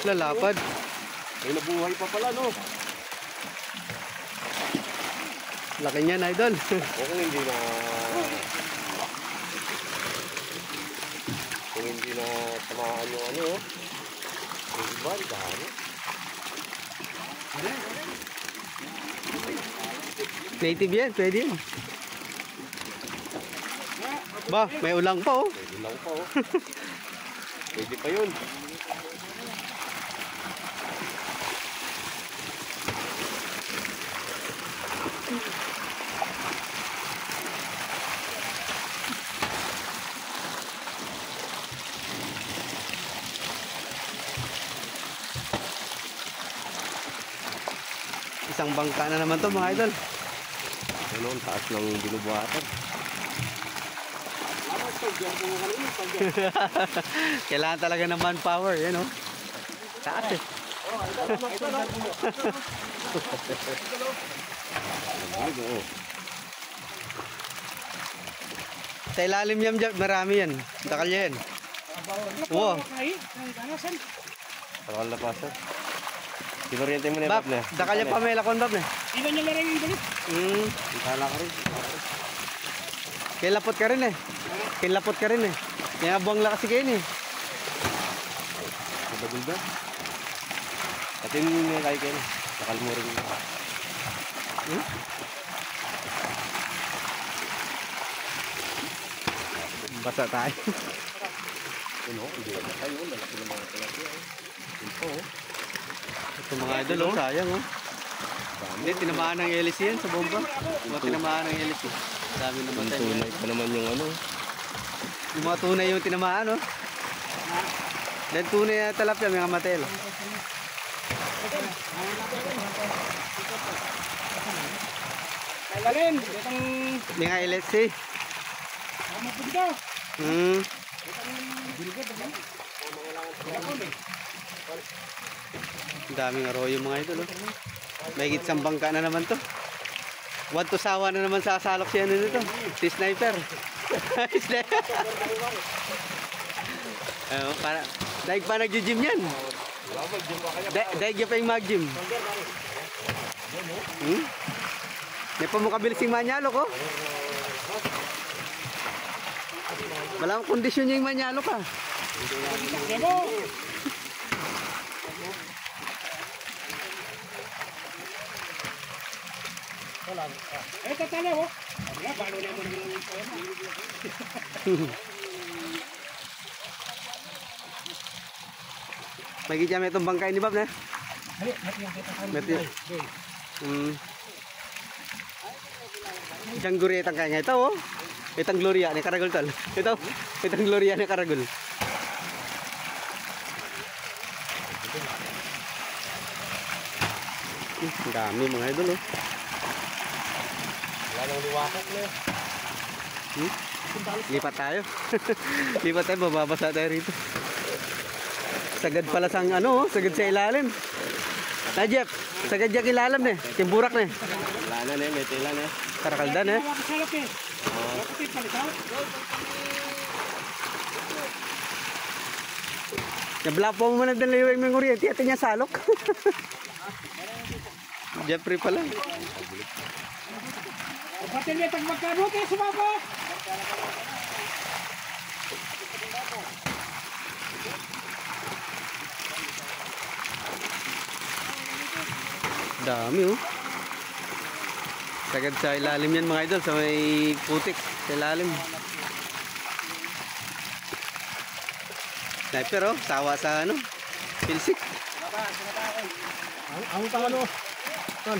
Lalapad. May nabuhay pa pala, no? Laki niyan, idol. Kung hindi na tamaan yung ano, yung iba, dahil. Native yan, pwede yan. Ba, may ulang pa oh. Pwede lang pa oh. Pwede pa yun. Isang bangka na naman to mga idol. Ano, ang taas ng binubuhatan. Kailangan talaga ng manpower, yan oh. Taas eh. Sa ilalim yan, marami yan. Takal yan. Wow. Takal na pasa. Sinoriente mo na yung Bab, bab na. dakal yan pa may lakon bab na. Iba niya lang yung balik. Itala ka rin. Kilapot ka rin eh. Kilapot ka rin eh. Kaya buwang lakas si Kenny. Nabagul ba? At yun yung kay Ken. Takal mo rin. Basa tayo. Ano, hindi na tayo. Lalaki ng mga talagya. Ito oh. Ito mga idol oh, sayang oh. Hindi, tinamaan ng hélice yan sa bomba. Tinamaan ng hélice. Dami naman tayo. Tunay pa naman yung ano. Yung mga tunay yung tinamaan oh. Dahil tunay na talapya, may kamatel. Kailangan, itong Hindi nga hélice. mapunta. Daming arroyo mga idol oh. May gitsang bangka na naman to. One to sawa na naman sasalok siya nito. Si sniper. Ayun, para daig pa nagji-gym yan. Daig pa yung mag-gym. May pamukabilis yung manyalo ko. Wala akong kondisyon yung manyalo ka. Eh, tatala oh. Wala, balo na mo ng May gidya may itong bangkay ni Bob na. Mati. Isang gurietang kaya nga ito oh. Itang Gloria ni Karagol tol. Itang Gloria ni Karagol. Ang dami mga idol oh. Wala nang liwakot na. Lipat tayo. Lipat tayo, bababasa tayo rito. Sagad pala sang ano oh, sagad sa ilalim. Na Jeff, sagad jak ilalim na. Timburak na. Wala na may tela na. Karakaldan eh. salap eh. Kapit palitaw. Nablapo mo man ang daliwing ng kuryente at niya salok. Jeffrey pala. Batil niya tagmagkano kayo sumaba. Dami oh. Sagad sa ilalim yan mga idol, sa may putik sa ilalim. Sniper oh, sawa sa ano, pilsik. Ang talo. Tol.